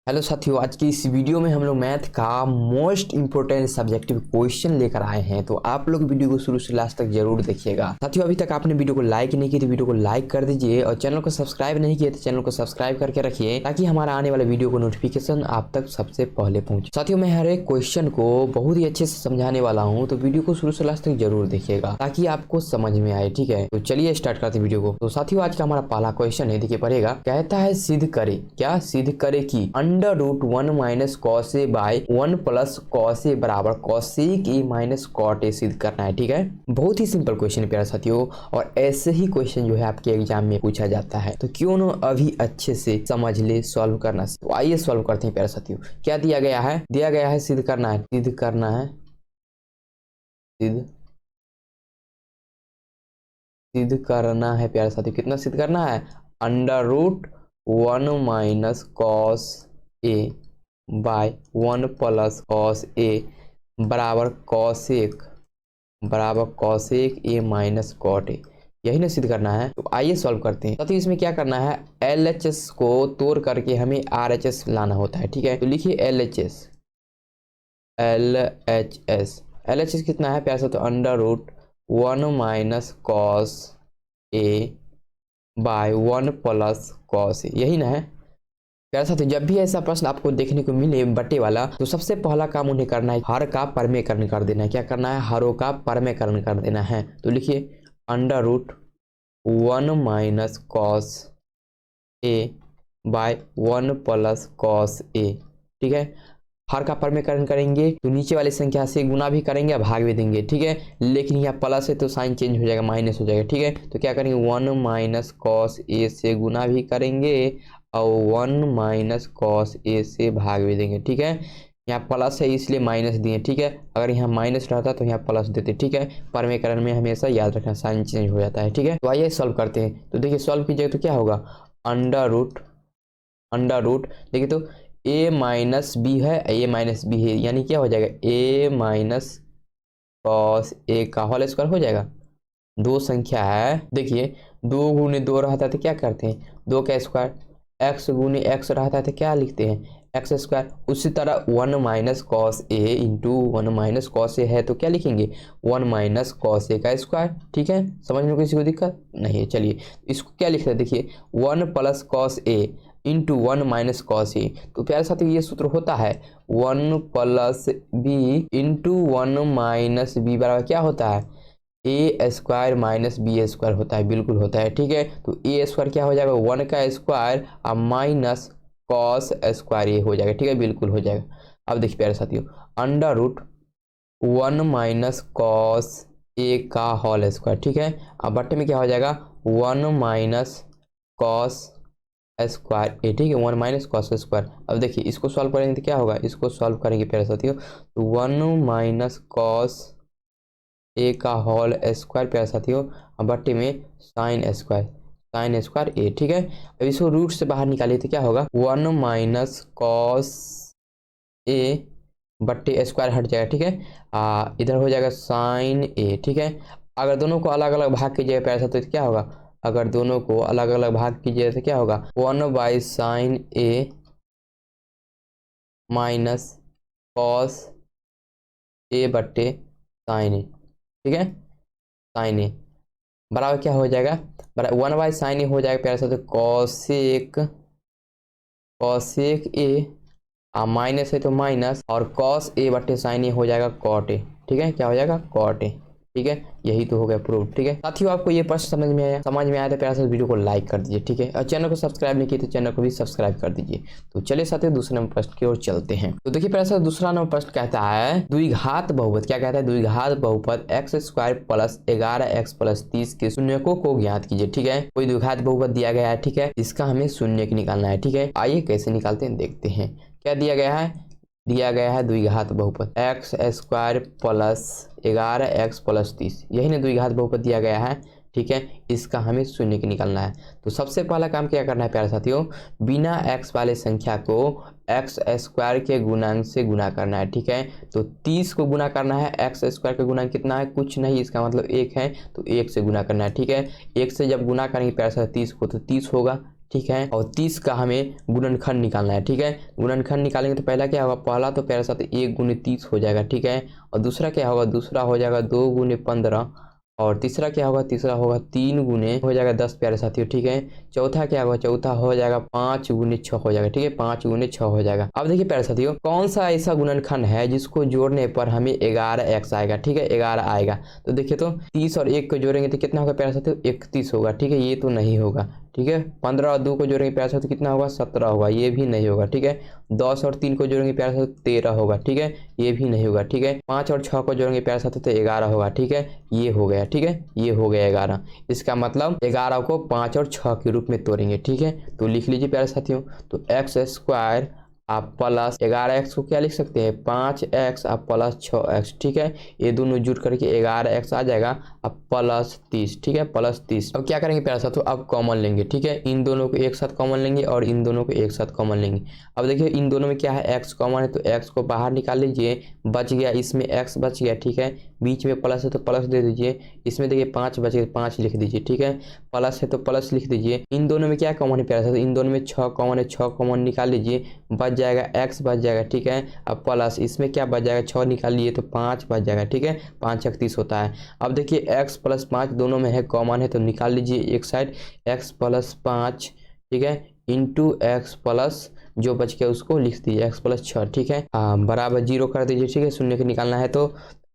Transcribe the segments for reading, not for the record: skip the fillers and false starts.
Hello साथियों, आज की इस वीडियो में हम लोग मैथ का मोस्ट इंपोर्टेंट सब्जेक्टिव क्वेश्चन लेकर आए हैं। तो आप लोग वीडियो को शुरू से लास्ट तक जरूर देखिएगा। साथियों, अभी तक आपने वीडियो को लाइक नहीं किया तो वीडियो को लाइक कर दीजिए और चैनल को सब्सक्राइब नहीं किया तो चैनल को सब्सक्राइब करके रखिए ताकि हमारा आने वाले वीडियो को नोटिफिकेशन आप तक सबसे पहले पहुंचे। साथियों, मैं हर एक क्वेश्चन को बहुत ही अच्छे से समझाने वाला हूँ, तो वीडियो को शुरू से लास्ट तक जरूर देखिएगा ताकि आपको समझ में आए। ठीक है, तो चलिए स्टार्ट करते हैं वीडियो को। तो साथियों, आज का हमारा पहला क्वेश्चन है, देखिए पढ़ेगा। कहता है सिद्ध करे, क्या सिद्ध करे कि under root 1 minus cos A by 1 plus cos A बराबर cosec A minus cot A सिद्ध करना है। ठीक है, बहुत ही सिंपल क्वेश्चन है प्यारे साथियों, और ऐसे ही क्वेश्चन जो है आपके एग्जाम में पूछा जाता है, तो क्यों ना अभी अच्छे से समझ ले, सॉल्व करना। तो आइए सॉल्व करते हैं प्यारे साथियों। क्या दिया गया है? दिया गया है सिद्ध करना है, सिद्ध करना है, सिद्ध करना है प्यारे साथियों। कितना सिद्ध करना है? Under root 1 minus cos A by 1 plus cos A बराबर cosec A minus cot A, यही ना सिद्ध करना है। तो आइए सॉल्व करते हैं। साथियों, इसमें क्या करना है, LHS को तोड़ करके हमें RHS लाना होता है। ठीक है, तो लिखिए LHS कितना है प्यारे साथियों? Under root 1 minus cos A by 1 plus cos ए, यही ना है प्यारे साथियों। जब भी ऐसा प्रश्न आपको देखने को मिले बट्टे वाला, तो सबसे पहला काम उन्हें करना है, हर का परमेकरण कर देना है। क्या करना है? हरों का परमेकरण कर देना है। तो लिखिए under root 1 minus cos A by 1 plus cos ए। ठीक है, हर का परमेकरण करेंगे तो नीचे वाली संख्या से गुना भी करेंगे और भाग भी देंगे। ठीक है, लेकिन यहाँ प्लस है तो साइन चेंज हो जाएगा, माइनस हो जाएगा। ठीक है, तो क्या करेंगे, 1 माइनस कॉस ए से गुना भी करेंगे और 1 माइनस कॉस ए से भाग भी देंगे। ठीक है, यहाँ प्लस है इसलिए माइनस दिए। ठीक है, अगर यहाँ माइनस रहता तो यहाँ प्लस देते। ठीक है, परमेकरण में हमेशा याद रखना, साइन चेंज हो जाता है। ठीक है, तो आइए सॉल्व करते हैं। तो देखिए सॉल्व कीजिएगा तो क्या होगा, अंडर रूट देखिए तो a माइनस बी है, a माइनस बी है, यानी क्या हो जाएगा, a माइनस कॉस ए का होल स्क्वायर हो जाएगा। दो संख्या है, देखिए 2 गुने 2 रहता है तो क्या करते हैं, 2 का स्क्वायर। x गुने x रहता है तो क्या लिखते हैं, एक्स स्क्वायर। उसी तरह 1 minus cos A into 1 minus cos ए है तो क्या लिखेंगे, 1 माइनस कॉस ए का स्क्वायर। ठीक है, समझ में किसी को दिक्कत नहीं है? चलिए इसको क्या लिख रहे हैं, देखिए 1 plus cos A into 1 minus cos A. तो प्यारे साथियों, ये सूत्र होता है 1 plus B into 1 minus B बराबर क्या होता है, A square minus B square होता है, बिल्कुल होता है। ठीक है, तो ए स्क्वायर क्या हो जाएगा, 1 का स्क्वायर और माइनस कॉस स्क्वायर, ये हो जाएगा। ठीक है, बिल्कुल हो जाएगा। अब देखिए प्यारे साथियों, अंडर रूट 1 माइनस कॉस ए का होल स्क्वायर। ठीक है, अब बट्टे में क्या हो जाएगा, 1 माइनस कॉस स्क्वायर ए। ठीक है, 1 माइनस कॉस स्क्वायर। अब देखिए इसको सॉल्व करेंगे तो क्या होगा, इसको सॉल्व करेंगे प्यारे साथियों तो 1 माइनस कॉस ए का होल स्क्वायर प्यारे साथियों, अब बट्टे में साइन स्क्वायर ए। ठीक है, अब इसको रूट से बाहर निकालिए तो क्या होगा, 1 माइनस कॉस ए बट्टे स्क्वायर हट जाएगा। ठीक है, इधर हो जाएगा साइन ए। ठीक है, अगर दोनों को अलग अलग भाग कीजिएगा प्यारे साथियों तो क्या होगा, अगर दोनों को अलग अलग भाग कीजिए तो क्या होगा, 1 by sine A minus cos A बट्टे साइन ए। ठीक है, साइन ए बराबर क्या हो जाएगा, 1 बाई साइन ए हो जाएगा प्यारे साथियों कॉसेक ए, माइनस है तो माइनस, और कॉस ए बट्टे साइन ए हो जाएगा कॉट ए। ठीक है, क्या हो जाएगा, कॉट ए। ठीक है, यही तो हो गया प्रूफ। ठीक है साथियों, आपको ये प्रश्न समझ में आया तो प्यारे से वीडियो को लाइक कर दीजिए। ठीक है, और चैनल को सब्सक्राइब नहीं किया तो चैनल को भी सब्सक्राइब कर दीजिए। तो चलिए साथियों, दूसरे नंबर प्रश्न की ओर चलते हैं। तो देखिए प्यारे से दूसरा नंबर प्रश्न कहता है द्विघात बहुपद, क्या कहता है, द्विघात बहुपद x square plus 11x plus 30 के शून्यकों को ज्ञात कीजिए। ठीक है, कोई द्विघात बहुपद दिया गया है। ठीक है, इसका हमें शून्य निकालना है। ठीक है, आइए कैसे निकालते हैं देखते हैं। क्या दिया गया है, दिया गया है द्विघात बहुपद x square plus 11x plus 30, यही ना द्विघात बहुपद दिया गया है। ठीक है, इसका हमें शून्य की निकालना है। तो सबसे पहला काम क्या करना है प्यारे साथियों, बिना x वाले संख्या को एक्स स्क्वायर के गुणांक से गुना करना है। ठीक है, तो 30 को गुना करना है, एक्स स्क्वायर का गुणांक कितना है, कुछ नहीं, इसका मतलब 1 है, तो 1 से गुना करना है। ठीक है, 1 से जब गुना करेंगे प्यारे साथियों 30 को तो 30 होगा। ठीक है, और 30 का हमें गुणनखंड निकालना है। ठीक है, गुणनखंड निकालेंगे तो पहला क्या होगा, पहला तो प्यारे साथ 1 गुने 30 हो जाएगा। ठीक है, और दूसरा क्या होगा, दूसरा हो जाएगा 2 गुने 15, और तीसरा क्या होगा, तीसरा होगा 3 गुने हो जाएगा 10 प्यारे साथियों। ठीक है, चौथा क्या होगा, चौथा हो जाएगा 5 गुने 6 हो जाएगा। ठीक है, 5 गुने 6 हो जाएगा। अब देखिए प्यारे साथियों, कौन सा ऐसा गुणनखंड है जिसको जोड़ने पर हमें 11x आएगा। ठीक है, 11 आएगा। तो देखिए तो 30 और 1 को जोड़ेंगे तो कितना होगा प्यारे साथियों, 31 होगा। ठीक है, ये तो नहीं होगा। ठीक है, 15 और 2 को जोड़ेंगे प्यारे साथियों कितना होगा, 17 होगा, ये भी नहीं होगा। ठीक है, 10 और 3 को जोड़ेंगे प्यारे साथियों 13 होगा। ठीक है, ये भी नहीं होगा। ठीक है, 5 और 6 को जोड़ेंगे प्यारे साथियों तो 11 होगा। ठीक है, ये हो गया। ठीक है, ये हो गया 11। इसका मतलब 11 को 5 और 6 के रूप में तोड़ेंगे। ठीक है, तो लिख लीजिए प्यारे साथियों, तो एक्स स्क्वायर आप प्लस 11x को क्या लिख सकते हैं, 5x आप प्लस 6x। ठीक है, ये दोनों जुड़ करके 11x आ जाएगा, अब प्लस 30। ठीक है, प्लस 30। अब क्या करेंगे प्यारे साथियों, अब कॉमन लेंगे। ठीक है, इन दोनों को एक साथ कॉमन लेंगे और इन दोनों को एक साथ कॉमन लेंगे। अब देखिए इन दोनों में क्या है, x कॉमन है तो x को बाहर निकाल लीजिए, बच गया, इसमें x बच गया। ठीक है, बीच में प्लस है तो प्लस दे दीजिए, इसमें देखिए 5 बच गया, 5 लिख दीजिए। ठीक है, प्लस है तो प्लस लिख दीजिए। इन दोनों में क्या कॉमन है प्यारे साथियों, इन दोनों में 6 कॉमन है, 6 कॉमन निकाल लीजिए, बच जाएगा x बच जाएगा। ठीक है, अब प्लस इसमें क्या बच जाएगा, 6 निकाल लिए तो 5 बच जाएगा। ठीक है, 5 31 होता है। अब देखिए x प्लस 5 दोनों में है, कॉमन है तो निकाल लीजिए एक साइड, x प्लस 5। ठीक है, इंटू एक्स प्लस जो बच गया उसको लिख दीजिए x प्लस 6। ठीक है, बराबर 0 कर दीजिए। ठीक है, शून्य को निकालना है तो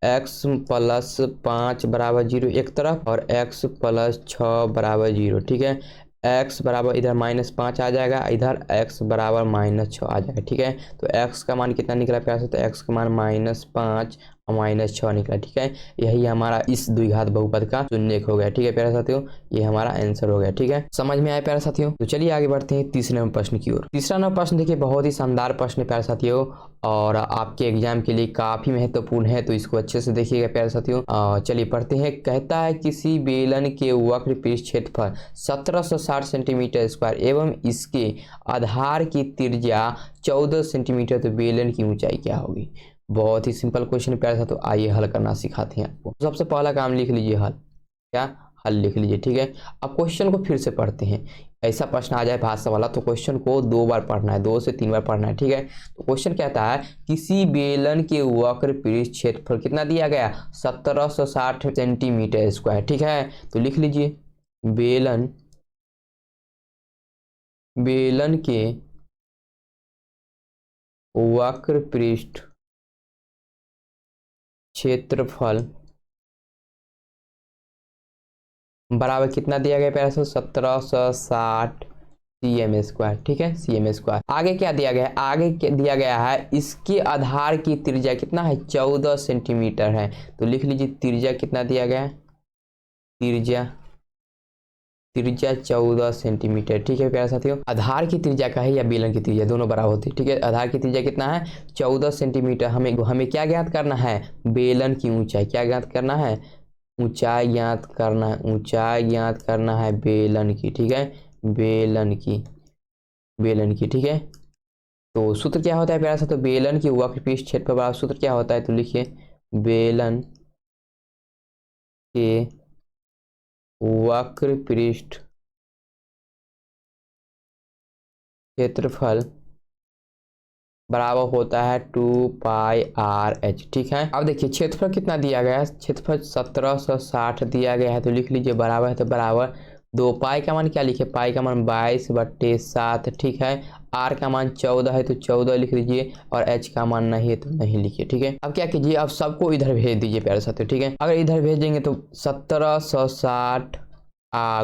x प्लस 5 बराबर 0 एक तरफ और x प्लस 6 बराबर 0। ठीक है, x बराबर इधर -5 आ जाएगा, इधर x बराबर -6 आ जाएगा। ठीक है, तो x का मान कितना निकला प्यार से, तो x का मान -5 और -6 निकला। ठीक है, यही हमारा इस द्विघात बहुपद का शून्य हो गया। ठीक है प्यारे साथियों, ये हमारा आंसर हो गया। ठीक है, समझ में आया प्यारे साथियों। तो चलिए आगे बढ़ते हैं तीसरे नंबर प्रश्न की ओर। तीसरा नंबर प्रश्न देखिए बहुत ही शानदार प्रश्न है प्यारे साथियों, और आपके एग्जाम के लिए काफी महत्वपूर्ण है, तो इसको अच्छे से देखिएगा प्यारे साथियों। चलिए पढ़ते हैं। कहता है किसी बेलन के वक्र पृष्ठ क्षेत्रफल 1760 सेंटीमीटर स्क्वायर एवं इसके आधार की त्रिज्या 14 सेंटीमीटर, तो बेलन की ऊंचाई क्या होगी। बहुत ही सिंपल क्वेश्चन प्यारे साथियों, आइए हल करना सिखाते हैं आपको। सबसे पहला काम लिख लीजिए हल, क्या हल लिख लीजिए। ठीक है, अब क्वेश्चन को फिर से पढ़ते हैं। ऐसा प्रश्न आ जाए भाषा वाला तो क्वेश्चन को 2 बार पढ़ना है, 2 से 3 बार पढ़ना है। ठीक है, तो क्वेश्चन कहता है किसी बेलन के वक्र पृष्ठ क्षेत्रफल कितना दिया गया, 1760 सेंटीमीटर स्क्वायर। ठीक है, तो लिख लीजिए बेलन के वक्र पृष्ठ क्षेत्रफल बराबर कितना दिया गया प्यारे से, 1760 cm स्क्वायर। ठीक है, cm स्क्वायर। आगे क्या दिया गया है, आगे क्या दिया गया है, इसके आधार की त्रिज्या कितना है, 14 सेंटीमीटर है। तो लिख लीजिए त्रिज्या कितना दिया गया है, त्रिज्या 14 सेंटीमीटर। ठीक है प्यारे साथियों, आधार की त्रिज्या का है या बेलन की त्रिज्या दोनों बराबर होती है। ठीक है, आधार की त्रिज्या कितना है, 14 सेंटीमीटर। हमें क्या ज्ञात करना है, बेलन की ऊंचाई। क्या ज्ञात करना है, ऊंचाई ज्ञात करना है, ऊंचाई ज्ञात करना है बेलन की। ठीक है, बेलन की। ठीक है, तो सूत्र क्या होता है प्यारा सा, तो बेलन की वक्र पृष्ठ क्षेत्रफल बराबर सूत्र क्या होता है, तो लिखिए बेलन के वक्र पृष्ठ क्षेत्रफल बराबर होता है 2πr/h। ठीक है, अब देखिए क्षेत्रफल कितना दिया गया है, क्षेत्रफल 1760 दिया गया है, तो लिख लीजिए बराबर है तो बराबर 2 पाई का मान क्या लिखे, पाई का मान 22/7। ठीक है, आर का मान 14 है तो 14 लिख लीजिए, और एच का मान नहीं है तो नहीं लिखिए। ठीक है, अब क्या कीजिए, अब सबको इधर भेज दीजिए प्यारे साथियों। ठीक है, अगर इधर भेजेंगे तो 1760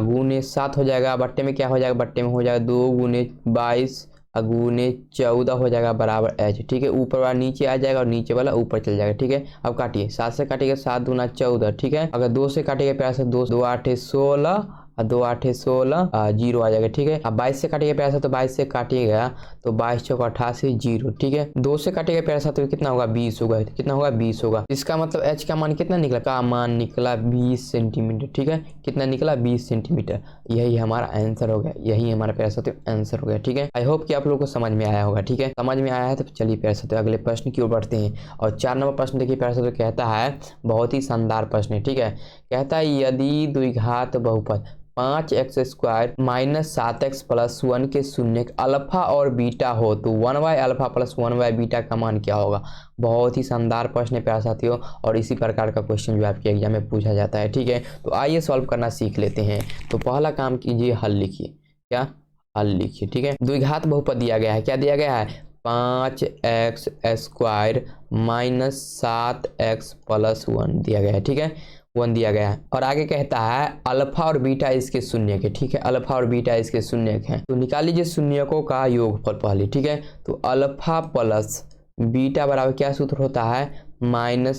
गुने 7 हो जाएगा, बट्टे में क्या हो जाएगा, बट्टे में हो जाएगा 2 गुने 22 गुने 14 हो जाएगा बराबर एच। ठीक है, ऊपर वाला नीचे आ जाएगा और नीचे वाला ऊपर चल जाएगा। ठीक है, अब काटिए, 7 से काटिएगा 7 दूना 14। ठीक है, अगर 2 से काटिएगा प्यार से 2 8 16 और 2 8 16 0 आ जाएगा। ठीक है, अब 22 से काटिएगा प्यार से, तो 22 से काटिएगा तो 22 चौक 88 0। ठीक है, 2 से काटिएगा प्यार से तो कितना होगा, 20 होगा। कितना होगा, 20 होगा। इसका मतलब एच का मान कितना निकला, का मान निकला 20 सेंटीमीटर। ठीक है, कितना निकला, 20 सेंटीमीटर। यही हमारा आंसर हो गया, यही हमारा प्यार से आंसर हो गया। ठीक है, आई होप कि आप लोगों को समझ में आया होगा। ठीक है, समझ में आया है तो चलिए प्यार से अगले प्रश्न की ओर बढ़ते हैं। और 4 नंबर प्रश्न देखिए प्यार से, कहता है बहुत ही शानदार प्रश्न है। ठीक है, कहता है यदि द्विघात बहुपद 5x² माइनस 7x प्लस 1 के शून्य अल्फा और बीटा हो तो 1/अल्फा प्लस 1/बीटा का मान क्या होगा। बहुत ही शानदार प्रश्न है प्यारे साथियों, और इसी प्रकार का क्वेश्चन जो आपके एग्जाम में पूछा जाता है। ठीक है, तो आइए सॉल्व करना सीख लेते हैं। तो पहला काम कीजिए, हल लिखिए। क्या हल लिखिए। ठीक है, द्विघात बहुपद दिया गया है। क्या दिया गया है, 5x² माइनस 7x प्लस 1 दिया गया है। ठीक है, 1 दिया गया है, और आगे कहता है अल्फा और बीटा इसके शून्य के। ठीक है, अल्फा और बीटा इसके शून्य के हैं, तो निकाल लीजिए शून्यकों का योगफल पहले। ठीक है, तो अल्फा प्लस बीटा बराबर क्या सूत्र होता है, -b/a,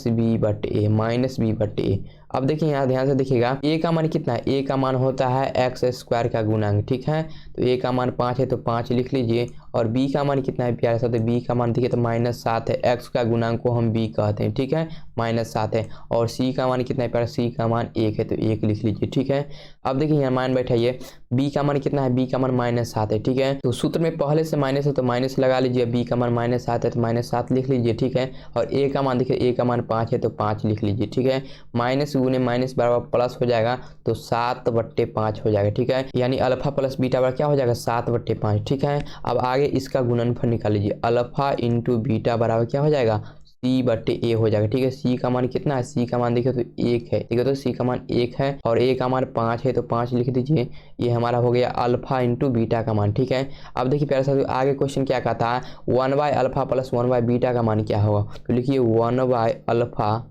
-b/a। अब देखिए यहाँ ध्यान से देखिएगा, a का मान कितना है, a का मान होता है x² का गुणांक। ठीक है, तो a का मान 5 है तो 5 लिख लीजिए, और b का मान कितना है प्यारे साथ, b का मान देखिए तो -7 है, x का गुणांक को हम b कहते हैं। ठीक है, -7 है, और c का मान कितना है प्यारे, c का मान 1 है तो 1 लिख लीजिए। ठीक है, अब देखिए यहाँ मान बैठाइए, b का मान कितना है, b का मान -7 है। ठीक है, तो सूत्र में पहले से माइनस है तो माइनस लगा लीजिए, b का मान -7 है तो -7 लिख लीजिए। ठीक है, और a का मान देखिए, a का मान 5 है तो 5 लिख लीजिए। ठीक है, माइनस गुने माइनस बराबर प्लस हो जाएगा तो 7/5 हो जाएगा। ठीक है, यानी अल्फा प्लस बीटा बराबर क्या हो जाएगा, 7/5। ठीक है, अब आगे इसका गुणनफल निकाल लीजिए, अल्फा इंटू बीटा बराबर क्या हो जाएगा, c/a हो जाएगा। ठीक है, c का मान कितना है, c का मान देखिए तो 1 है। ठीक है, तो c का मान 1 है, और a का मान 5 है तो 5 लिख दीजिए। ये हमारा हो गया अल्फा इंटू बीटा का मान। ठीक है, अब देखिए प्यारे साथियों आगे क्वेश्चन क्या कहता है, 1/अल्फा प्लस 1/बीटा का मान क्या होगा, तो लिखिए 1/अल्फा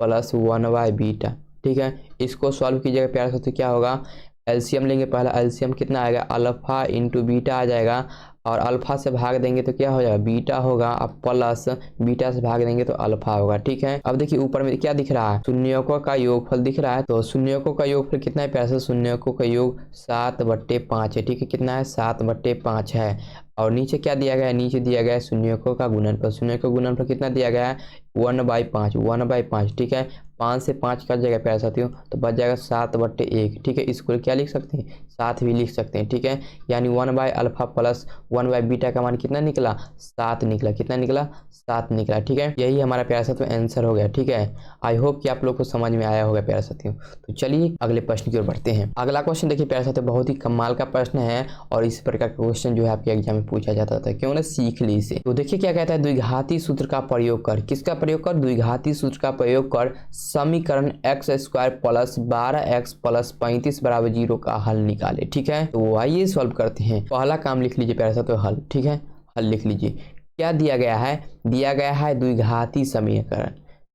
प्लस 1/बीटा। ठीक है, इसको सॉल्व कीजिएगा प्यारे साथियों, क्या होगा, एलसीएम लेंगे। पहला एलसीएम कितना आएगा, अल्फा इंटू बीटा आ जाएगा, और अल्फा से भाग देंगे तो क्या हो जाएगा, बीटा होगा, अब प्लस बीटा से भाग देंगे तो अल्फा होगा। ठीक है, अब देखिए ऊपर में क्या दिख रहा है, शून्यकों का योगफल दिख रहा है, तो शून्यकों का योगफल कितना है प्यारे, शून्यकों का योग 7/5 है। ठीक है, कितना है, 7/5 है, और नीचे क्या दिया गया है, नीचे दिया गया है शून्यकों का गुणनफल। शून्यकों का गुणनफल कितना दिया गया है, 1/5, 1/5। ठीक है, 5 से 5 कट जाएगा प्यारे साथियों, तो बच जाएगा 7/1। ठीक है, इसको क्या लिख सकते हैं, 7 भी लिख सकते हैं। ठीक है, यानी 1/अल्फा प्लस 1/बीटा का मान कितना निकला, 7 निकला। कितना निकला, 7 निकला। ठीक है, यही हमारा प्यारे साथियों आंसर हो गया। ठीक है, आई होप कि आप लोग को समझ में आया होगा प्यारे साथियों। तो चलिए अगले प्रश्न की ओर बढ़ते हैं। अगला क्वेश्चन देखिए प्यारे साथियों, बहुत ही कमाल का प्रश्न है, और इस प्रकार का क्वेश्चन जो है आपके एग्जाम में पूछा जाता था, क्यों ना सीख ली इसे। तो देखिए क्या कहता है, द्विघाती सूत्र का प्रयोग कर, किसका प्रयोग कर, द्विघाती सूत्र का प्रयोग कर समीकरण x² प्लस 12x प्लस 35 बराबर 0 का हल निकाले। ठीक है, तो आइए सॉल्व करते हैं। पहला काम लिख लीजिए प्यारे साथियों, हल। ठीक है, हल लिख लीजिए। क्या दिया गया है, दिया गया है द्विघाती समीकरण,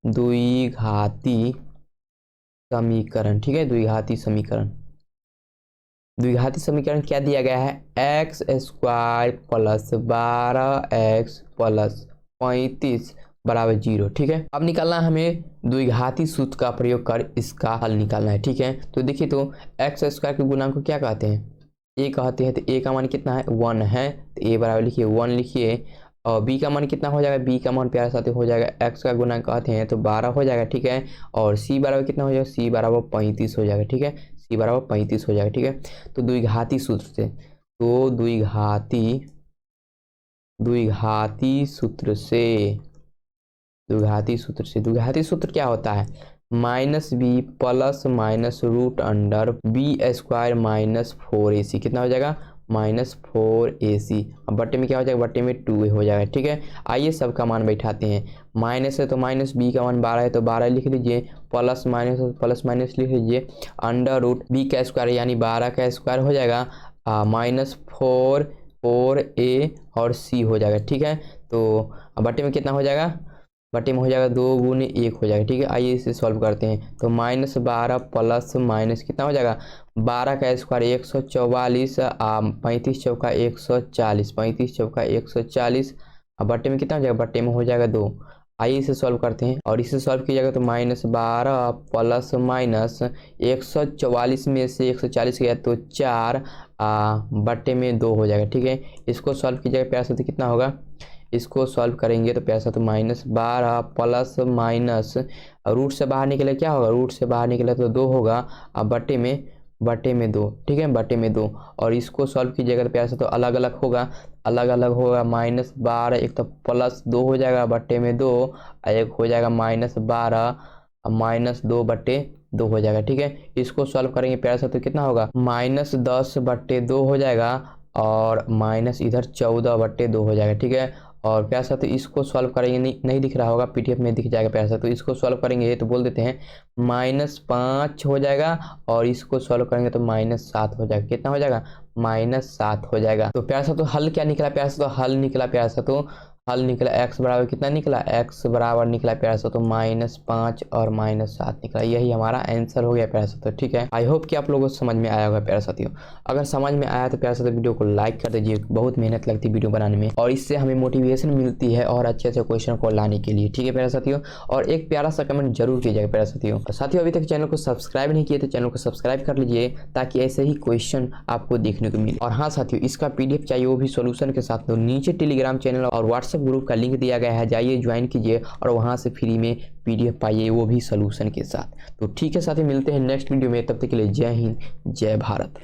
द्विघाती समीकरण। ठीक है, द्विघाती समीकरण, द्विघाती समीकरण क्या दिया गया है, x² प्लस 12x प्लस 35 बराबर 0। ठीक है, अब निकालना हमें द्विघाती सूत्र का प्रयोग कर इसका हल निकालना है। ठीक है, तो देखिए तो x² के गुणांक को क्या कहते हैं, a कहते हैं, तो a का मान कितना है, 1 है, तो a बराबर लिखिए 1 लिखिए, और b का मान कितना हो जाएगा, b का मान प्यारे साथी हो जाएगा, x का गुणांक कहते हैं तो 12 हो जाएगा। ठीक है, और c बराबर कितना हो जाएगा, c बराबर 35 हो जाएगा। ठीक है, c बराबर 35 हो जाएगा। ठीक है, तो द्विघाती सूत्र से, तो द्विघाती सूत्र से, द्विघाती सूत्र से, द्विघाती सूत्र क्या होता है, -b plus minus root under b² minus 4ac, कितना हो जाएगा, -4ac। अब बट्टे में क्या हो जाएगा, बट्टे में 2a हो जाएगा। ठीक है, आइए सबका मान बैठाते हैं, माइनस है तो माइनस, b का मान 12 है तो 12 लिख लीजिए, प्लस माइनस प्लस माइनस लिख लीजिए, अंडर रूट b का स्क्वायर यानी 12 का स्क्वायर हो जाएगा, -4a और c हो जाएगा। ठीक है, तो बट्टे में कितना हो जाएगा, बटे में हो जाएगा 2 गुने 1 हो जाएगा। ठीक है, आइए इसे सॉल्व करते हैं, तो -12 प्लस माइनस कितना हो जाएगा, 12 का स्क्वायर 144, 35 चौका 140, 35 चौका 140, अब बटे में कितना हो जाएगा, बटे में हो जाएगा 2। आइए इसे सॉल्व करते हैं, और इसे सॉल्व कीजिएगा तो -12 प्लस माइनस 144 में से 140 गया तो 4, बटे में 2 हो जाएगा। ठीक है, इसको सॉल्व कीजिएगा प्यार से, कितना होगा, इसको सॉल्व करेंगे तो पैसा तो -12 प्लस माइनस रूट से बाहर निकले क्या होगा, रूट से बाहर निकले तो 2 होगा, अब बटे में 2। ठीक है, बटे में 2, और इसको सॉल्व कीजिएगा तो पैसा तो अलग अलग होगा, -12 एक तो +2 हो जाएगा बटे में 2, एक हो जाएगा -12 -2 बटे 2 हो जाएगा। ठीक है, इसको सॉल्व करेंगे प्यारे साथ तो कितना होगा, -10/2 हो जाएगा और माइनस इधर 14/2 हो जाएगा। ठीक है, और प्यारे साथ तो इसको सॉल्व करेंगे, नहीं दिख रहा होगा, पीडीएफ में दिख जाएगा प्यारे साथ। तो इसको सॉल्व करेंगे तो बोल देते हैं -5 हो जाएगा और इसको सॉल्व करेंगे तो -7 हो जाएगा। कितना हो जाएगा, -7 हो जाएगा। तो प्यारे साथ तो हल क्या निकला प्यारे साथ, तो हल निकला प्यारे साथ तो हल निकला x बराबर कितना निकला, x बराबर निकला प्यारे साथ तो -5 और -7 निकला। यही हमारा आंसर हो गया प्यारे साथ। ठीक है, आई होप कि आप लोगों को समझ में आया होगा प्यारे साथियों। अगर समझ में आया तो प्यारे साथ वीडियो को लाइक कर दीजिए, बहुत मेहनत लगती है वीडियो बनाने में और इससे हमें मोटिवेशन मिलती है और अच्छे अच्छे क्वेश्चन को लाने के लिए। ठीक है प्यारे साथियों, और एक प्यारा सा कमेंट जरूर कीजिएगा प्यारे साथियों। साथियों अभी तक चैनल को सब्सक्राइब नहीं किए तो चैनल को सब्सक्राइब कर लीजिए ताकि ऐसे ही क्वेश्चन आपको देखने को मिले। और हाँ साथियों, इसका पीडीएफ चाहिए वो भी सोल्यूशन के साथ, तो नीचे टेलीग्राम चैनल और व्हाट्सएप ग्रुप का लिंक दिया गया है, जाइए ज्वाइन कीजिए और वहां से फ्री में पीडीएफ पाइए वो भी सोल्यूशन के साथ। तो ठीक है साथियों, मिलते हैं नेक्स्ट वीडियो में, तब तक के लिए जय हिंद जय भारत।